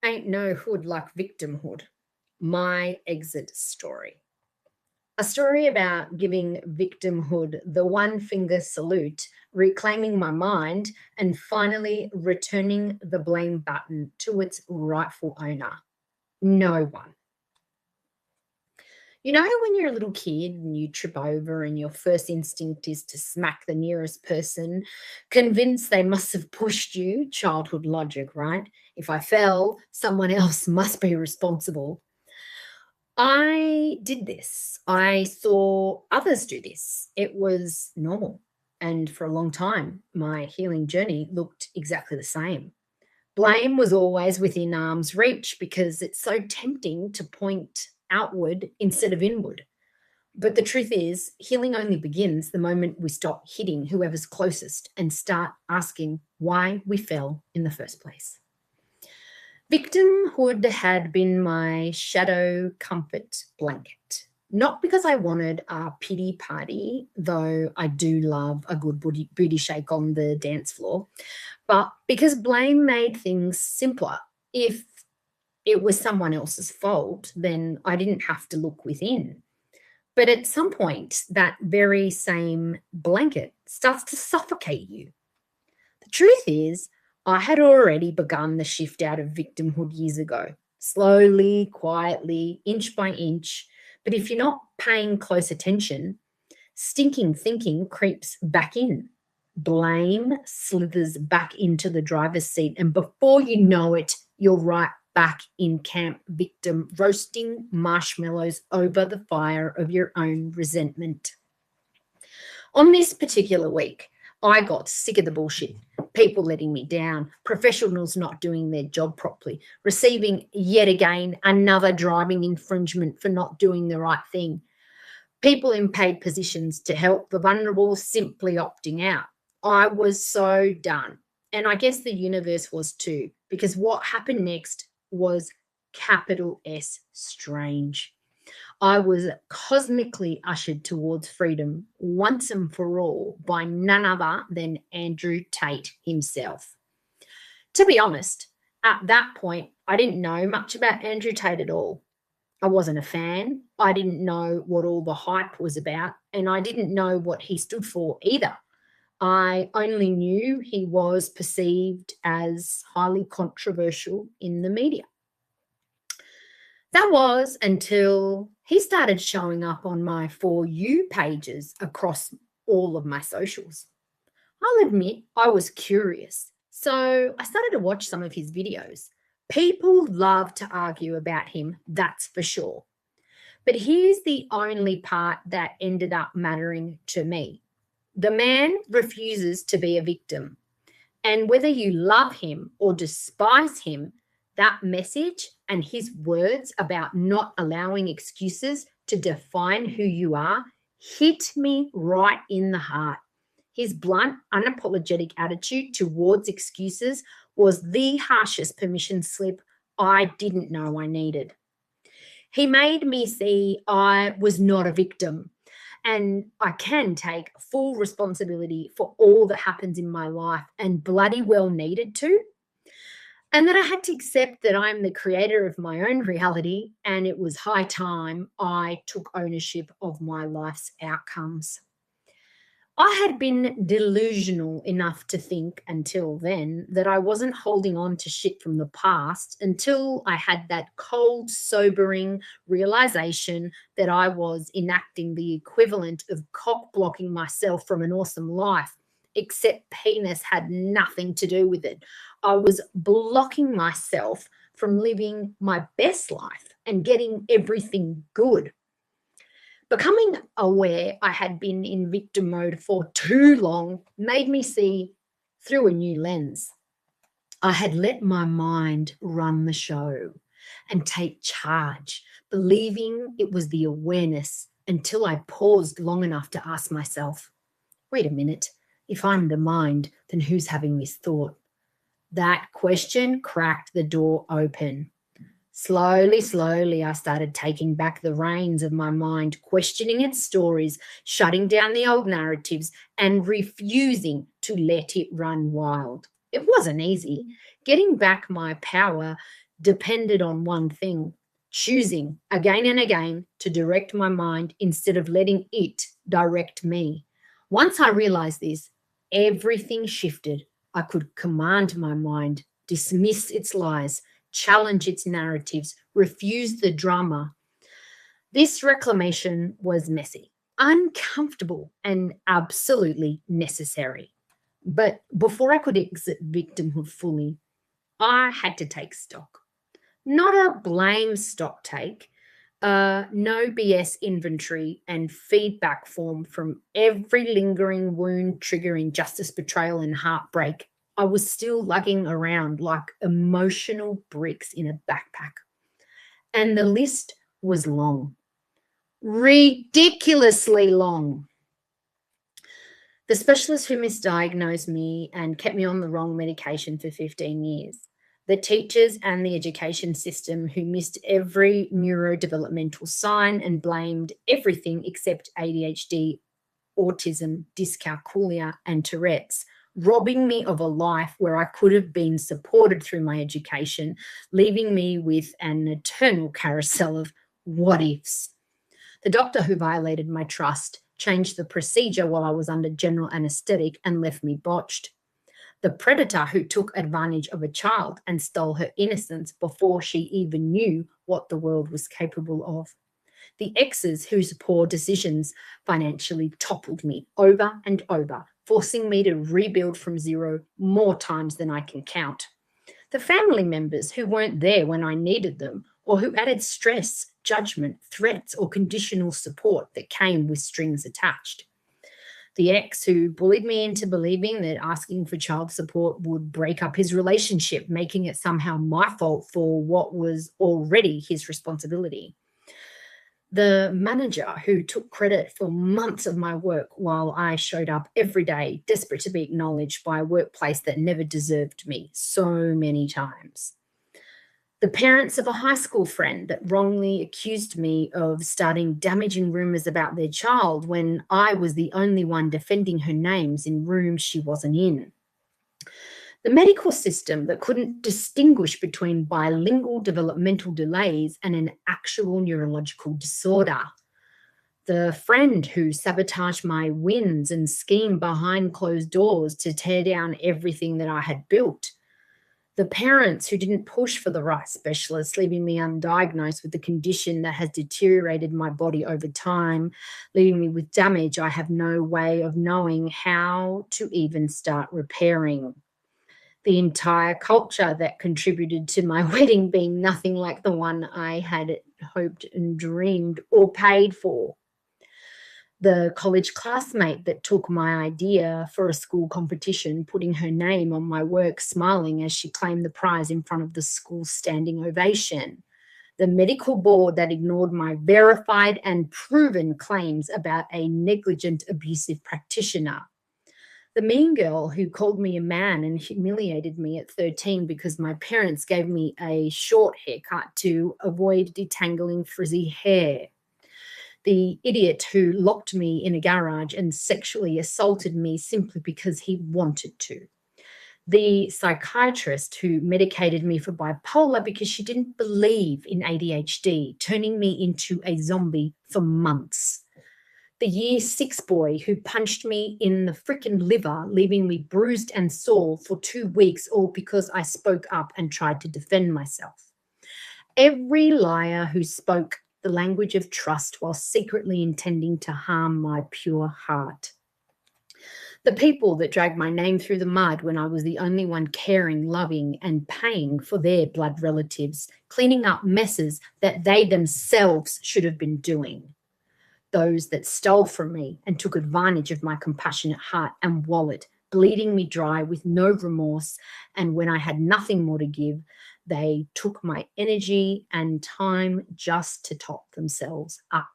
Ain't no hood like victimhood. My exit story. A story about giving victimhood the one finger salute, reclaiming my mind, and finally returning the blame button to its rightful owner. No one. You know, when you're a little kid and you trip over, and your first instinct is to smack the nearest person, convinced they must have pushed you? Childhood logic, right? If I fell, someone else must be responsible. I did this. I saw others do this. It was normal. And for a long time, my healing journey looked exactly the same. Blame was always within arm's reach because it's so tempting to point outward instead of inward. But the truth is, healing only begins the moment we stop hitting whoever's closest and start asking why we fell in the first place. Victimhood had been my shadow comfort blanket. Not because I wanted a pity party, though I do love a good booty shake on the dance floor, but because blame made things simpler. If it was someone else's fault, then I didn't have to look within. But at some point, that very same blanket starts to suffocate you. The truth is, I had already begun the shift out of victimhood years ago, slowly, quietly, inch by inch. But if you're not paying close attention, stinking thinking creeps back in. Blame slithers back into the driver's seat, and before you know it, you're right back in camp victim, roasting marshmallows over the fire of your own resentment. On this particular week, I got sick of the bullshit. People letting me down, professionals not doing their job properly, receiving yet again another driving infringement for not doing the right thing, people in paid positions to help the vulnerable simply opting out. I was so done. And I guess the universe was too, because what happened next was capital S strange. I was cosmically ushered towards freedom once and for all by none other than Andrew Tate himself. To be honest, at that point, I didn't know much about Andrew Tate at all. I wasn't a fan. I didn't know what all the hype was about, and I didn't know what he stood for either. I only knew he was perceived as highly controversial in the media. That was until he started showing up on my For You pages across all of my socials. I'll admit I was curious, so I started to watch some of his videos. People love to argue about him, that's for sure. But here's the only part that ended up mattering to me. The man refuses to be a victim. And whether you love him or despise him, that message and his words about not allowing excuses to define who you are hit me right in the heart. His blunt, unapologetic attitude towards excuses was the harshest permission slip I didn't know I needed. He made me see I was not a victim and I can take full responsibility for all that happens in my life and bloody well needed to. And that I had to accept that I'm the creator of my own reality, and it was high time I took ownership of my life's outcomes. I had been delusional enough to think until then that I wasn't holding on to shit from the past until I had that cold, sobering realization that I was enacting the equivalent of cock blocking myself from an awesome life, except penis had nothing to do with it. I was blocking myself from living my best life and getting everything good. Becoming aware I had been in victim mode for too long made me see through a new lens. I had let my mind run the show and take charge, believing it was the awareness until I paused long enough to ask myself, wait a minute, if I'm the mind, then who's having this thought? That question cracked the door open. Slowly, I started taking back the reins of my mind, questioning its stories, shutting down the old narratives, and refusing to let it run wild. It wasn't easy. Getting back my power depended on one thing: choosing again and again to direct my mind instead of letting it direct me. Once I realized this, everything shifted. I could command my mind, dismiss its lies, challenge its narratives, refuse the drama. This reclamation was messy, uncomfortable, and absolutely necessary. But before I could exit victimhood fully, I had to take stock. Not a blame stock take, no BS inventory and feedback form from every lingering wound triggering justice, betrayal, and heartbreak. I was still lugging around like emotional bricks in a backpack. And the list was long, ridiculously long. The specialist who misdiagnosed me and kept me on the wrong medication for 15 years. The teachers and the education system who missed every neurodevelopmental sign and blamed everything except ADHD, autism, dyscalculia, and Tourette's, robbing me of a life where I could have been supported through my education, leaving me with an eternal carousel of what ifs. The doctor who violated my trust changed the procedure while I was under general anesthetic and left me botched. The predator who took advantage of a child and stole her innocence before she even knew what the world was capable of. The exes whose poor decisions financially toppled me over and over, forcing me to rebuild from zero more times than I can count. The family members who weren't there when I needed them, or who added stress, judgment, threats, or conditional support that came with strings attached. The ex who bullied me into believing that asking for child support would break up his relationship, making it somehow my fault for what was already his responsibility. The manager who took credit for months of my work while I showed up every day, desperate to be acknowledged by a workplace that never deserved me so many times. The parents of a high school friend that wrongly accused me of starting damaging rumors about their child when I was the only one defending her names in rooms she wasn't in. The medical system that couldn't distinguish between bilingual developmental delays and an actual neurological disorder. The friend who sabotaged my wins and schemed behind closed doors to tear down everything that I had built. The parents who didn't push for the right specialist, leaving me undiagnosed with the condition that has deteriorated my body over time, leaving me with damage I have no way of knowing how to even start repairing. The entire culture that contributed to my wedding being nothing like the one I had hoped and dreamed or paid for. The college classmate that took my idea for a school competition, putting her name on my work, smiling as she claimed the prize in front of the school's standing ovation. The medical board that ignored my verified and proven claims about a negligent, abusive practitioner. The mean girl who called me a man and humiliated me at 13 because my parents gave me a short haircut to avoid detangling frizzy hair. The idiot who locked me in a garage and sexually assaulted me simply because he wanted to. The psychiatrist who medicated me for bipolar because she didn't believe in ADHD, turning me into a zombie for months. The year 6 boy who punched me in the frickin' liver, leaving me bruised and sore for 2 weeks, all because I spoke up and tried to defend myself. Every liar who spoke the language of trust while secretly intending to harm my pure heart. The people that dragged my name through the mud when I was the only one caring, loving, and paying for their blood relatives, cleaning up messes that they themselves should have been doing. Those that stole from me and took advantage of my compassionate heart and wallet, bleeding me dry with no remorse, and when I had nothing more to give, they took my energy and time just to top themselves up.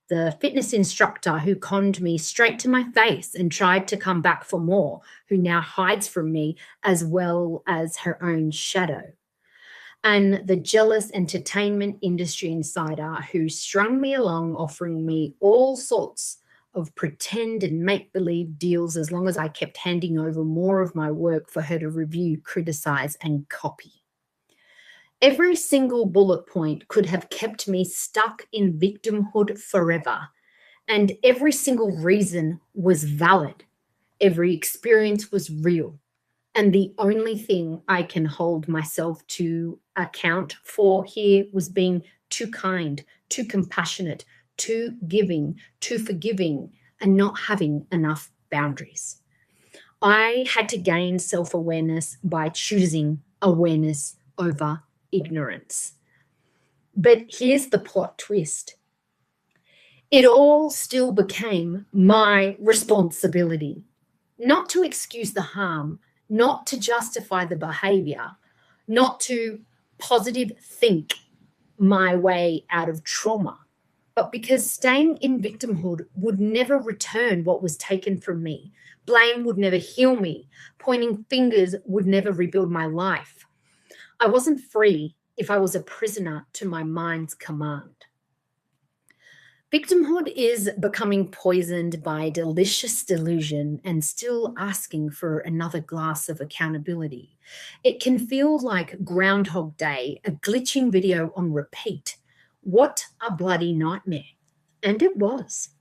The fitness instructor who conned me straight to my face and tried to come back for more, who now hides from me as well as her own shadow. And the jealous entertainment industry insider who strung me along, offering me all sorts of pretend and make-believe deals as long as I kept handing over more of my work for her to review, criticize, and copy. Every single bullet point could have kept me stuck in victimhood forever, and every single reason was valid. Every experience was real. And the only thing I can hold myself to account for here was being too kind, too compassionate, too giving, too forgiving, and not having enough boundaries. I had to gain self awareness by choosing awareness over ignorance. But here's the plot twist: it all still became my responsibility, not to excuse the harm, not to justify the behavior, not to positive think my way out of trauma, but because staying in victimhood would never return what was taken from me. Blame would never heal me. Pointing fingers would never rebuild my life. I wasn't free if I was a prisoner to my mind's command. Victimhood is becoming poisoned by delicious delusion and still asking for another glass of accountability. It can feel like Groundhog Day, a glitching video on repeat. What a bloody nightmare. And it was.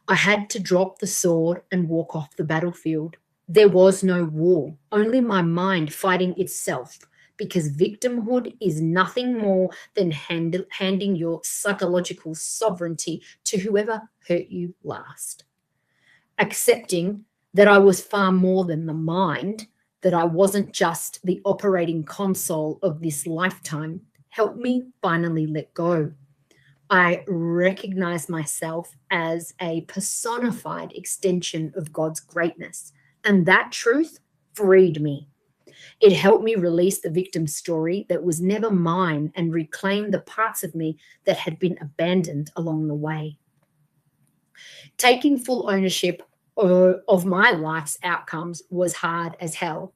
I had to drop the sword and walk off the battlefield. There was no war, only my mind fighting itself, because victimhood is nothing more than handing your psychological sovereignty to whoever hurt you last. Accepting that I was far more than the mind, that I wasn't just the operating console of this lifetime, helped me finally let go. I recognized myself as a personified extension of God's greatness, and that truth freed me. It helped me release the victim story that was never mine and reclaim the parts of me that had been abandoned along the way. Taking full ownership of my life's outcomes was hard as hell.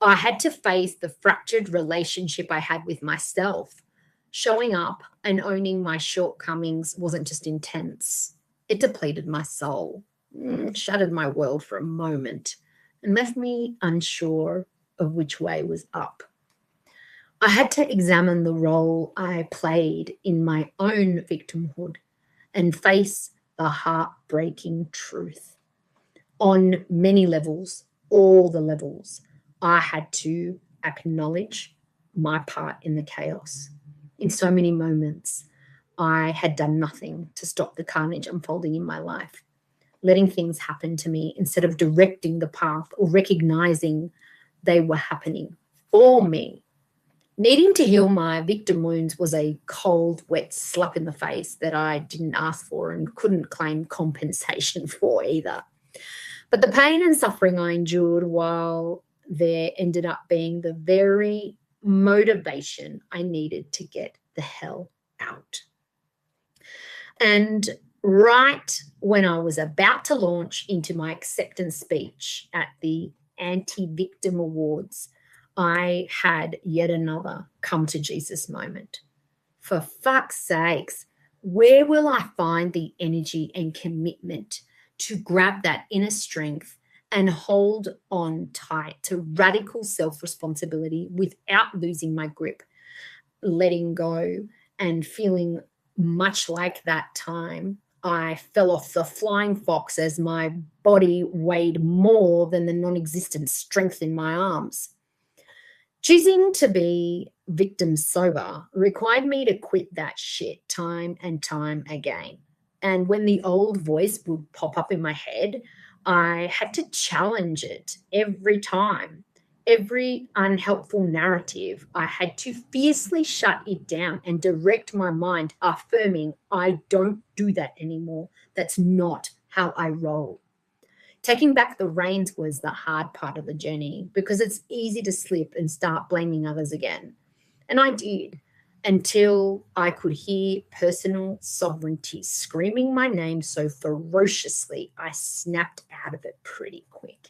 I had to face the fractured relationship I had with myself. Showing up and owning my shortcomings wasn't just intense, it depleted my soul, shattered my world for a moment, and left me unsure of which way was up. I had to examine the role I played in my own victimhood and face the heartbreaking truth. On many levels, all the levels, I had to acknowledge my part in the chaos. In so many moments, I had done nothing to stop the carnage unfolding in my life, letting things happen to me instead of directing the path or recognizing they were happening for me. Needing to heal my victim wounds was a cold, wet slap in the face that I didn't ask for and couldn't claim compensation for either. But the pain and suffering I endured while there ended up being the very motivation I needed to get the hell out. And right when I was about to launch into my acceptance speech at the Anti-Victim Awards, I had yet another come to Jesus moment. For fuck's sakes, where will I find the energy and commitment to grab that inner strength and hold on tight to radical self-responsibility without losing my grip, letting go, and feeling much like that time I fell off the flying fox as my body weighed more than the non-existent strength in my arms? Choosing to be victim sober required me to quit that shit time and time again. And when the old voice would pop up in my head, I had to challenge it every time. Every unhelpful narrative, I had to fiercely shut it down and direct my mind, affirming, I don't do that anymore. That's not how I roll. Taking back the reins was the hard part of the journey because it's easy to slip and start blaming others again. And I did, until I could hear personal sovereignty screaming my name so ferociously, I snapped out of it pretty quick.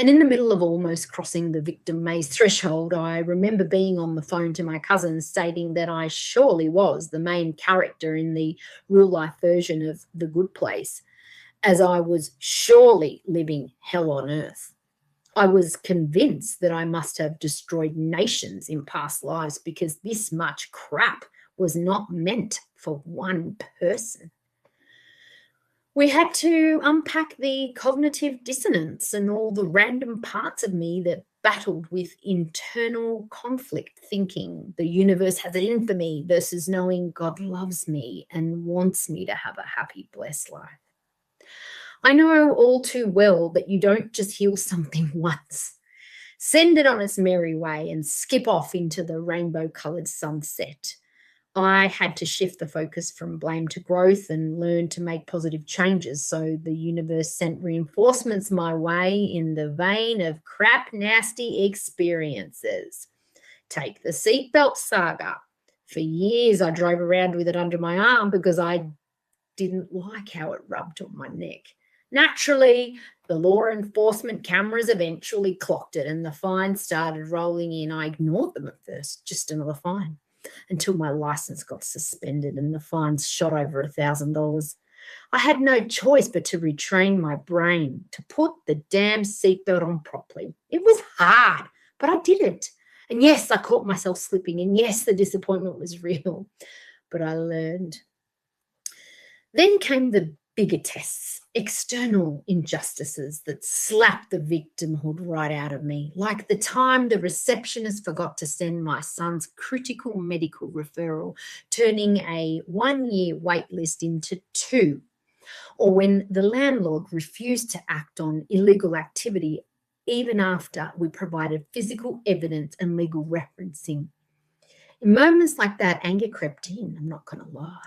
And in the middle of almost crossing the victim maze threshold, I remember being on the phone to my cousin stating that I surely was the main character in the real-life version of The Good Place, as I was surely living hell on earth. I was convinced that I must have destroyed nations in past lives because this much crap was not meant for one person. We had to unpack the cognitive dissonance and all the random parts of me that battled with internal conflict, thinking the universe has it in for me versus knowing God loves me and wants me to have a happy, blessed life. I know all too well that you don't just heal something once, send it on its merry way and skip off into the rainbow-coloured sunset. I had to shift the focus from blame to growth and learn to make positive changes. So the universe sent reinforcements my way in the vein of crap, nasty experiences. Take the seatbelt saga. For years, I drove around with it under my arm because I didn't like how it rubbed on my neck. Naturally, the law enforcement cameras eventually clocked it and the fines started rolling in. I ignored them at first, just another fine, until my license got suspended and the fines shot over $1,000. I had no choice but to retrain my brain to put the damn seatbelt on properly. It was hard, but I did it. And yes, I caught myself slipping, and yes, the disappointment was real, but I learned. Then came the bigger tests, external injustices that slapped the victimhood right out of me, like the time the receptionist forgot to send my son's critical medical referral, turning a 1-year wait list into 2, or when the landlord refused to act on illegal activity even after we provided physical evidence and legal referencing. In moments like that, anger crept in, I'm not going to lie.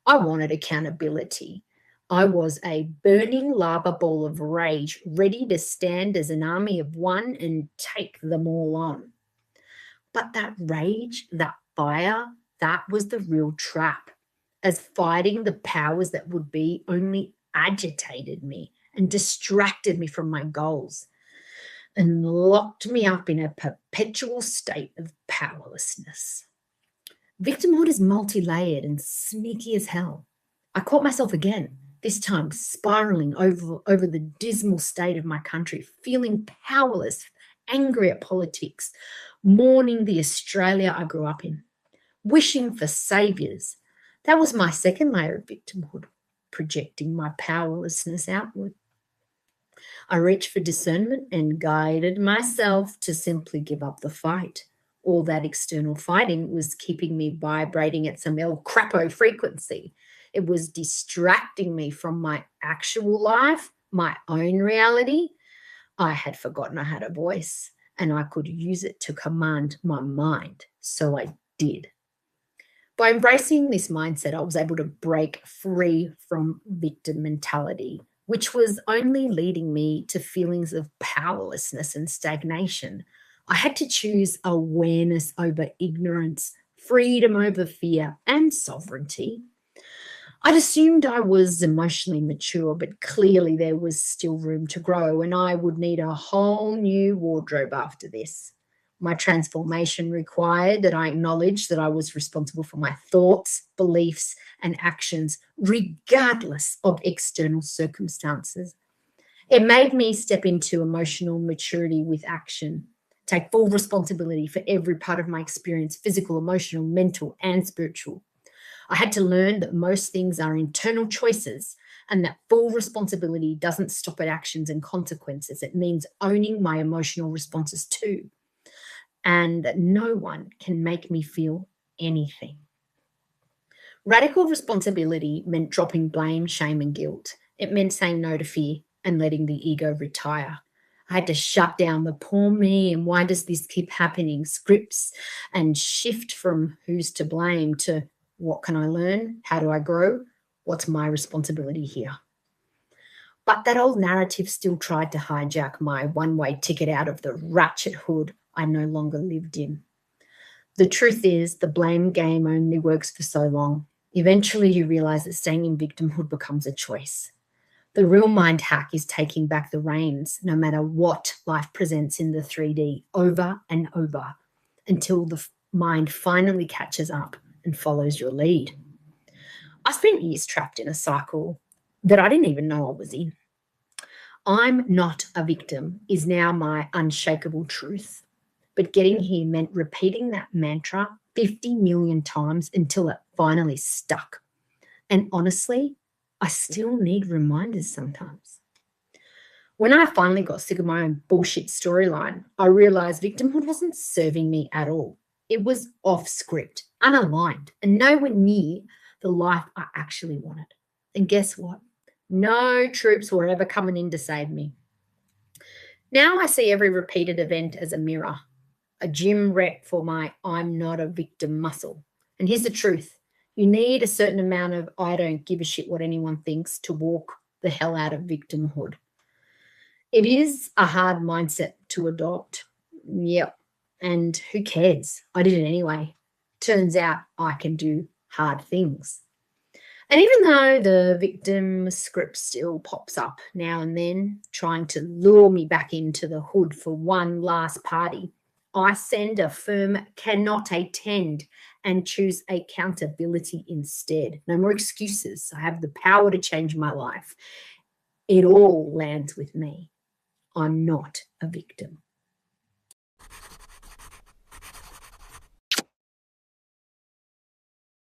I wanted accountability. I was a burning lava ball of rage, ready to stand as an army of one and take them all on. But that rage, that fire, that was the real trap, as fighting the powers that would be only agitated me and distracted me from my goals and locked me up in a perpetual state of powerlessness. Victimhood is multi-layered and sneaky as hell. I caught myself again, this time spiraling over the dismal state of my country, feeling powerless, angry at politics, mourning the Australia I grew up in, wishing for saviours. That was my second layer of victimhood, projecting my powerlessness outward. I reached for discernment and guided myself to simply give up the fight. All that external fighting was keeping me vibrating at some El Crapo frequency. It was distracting me from my actual life, my own reality. I had forgotten I had a voice and I could use it to command my mind. So I did. By embracing this mindset, I was able to break free from victim mentality, which was only leading me to feelings of powerlessness and stagnation. I had to choose awareness over ignorance, freedom over fear, and sovereignty. I'd assumed I was emotionally mature, but clearly there was still room to grow, and I would need a whole new wardrobe after this. My transformation required that I acknowledge that I was responsible for my thoughts, beliefs, and actions, regardless of external circumstances. It made me step into emotional maturity with action, take full responsibility for every part of my experience, physical, emotional, mental, and spiritual. I had to learn that most things are internal choices and that full responsibility doesn't stop at actions and consequences. It means owning my emotional responses too, and that no one can make me feel anything. Radical responsibility meant dropping blame, shame, and guilt. It meant saying no to fear and letting the ego retire. I had to shut down the poor me and why does this keep happening scripts and shift from who's to blame to what can I learn? How do I grow? What's my responsibility here? But that old narrative still tried to hijack my one-way ticket out of the ratchet hood I no longer lived in. The truth is, the blame game only works for so long. Eventually, you realize that staying in victimhood becomes a choice. The real mind hack is taking back the reins, no matter what life presents in the 3D, over and over, until the mind finally catches up and follows your lead. I spent years trapped in a cycle that I didn't even know I was in. I'm not a victim is now my unshakable truth. But getting here meant repeating that mantra 50 million times until it finally stuck. And honestly, I still need reminders sometimes. When I finally got sick of my own bullshit storyline, I realized victimhood wasn't serving me at all. It was off script, unaligned, and nowhere near the life I actually wanted. And guess what? No troops were ever coming in to save me. Now I see every repeated event as a mirror, a gym rep for my I'm not a victim muscle. And here's the truth. You need a certain amount of I don't give a shit what anyone thinks to walk the hell out of victimhood. It is a hard mindset to adopt. Yep. And who cares? I did it anyway. Turns out I can do hard things. And even though the victim script still pops up now and then, trying to lure me back into the hood for one last party, I send a firm cannot attend and choose accountability instead. No more excuses. I have the power to change my life. It all lands with me. I'm not a victim.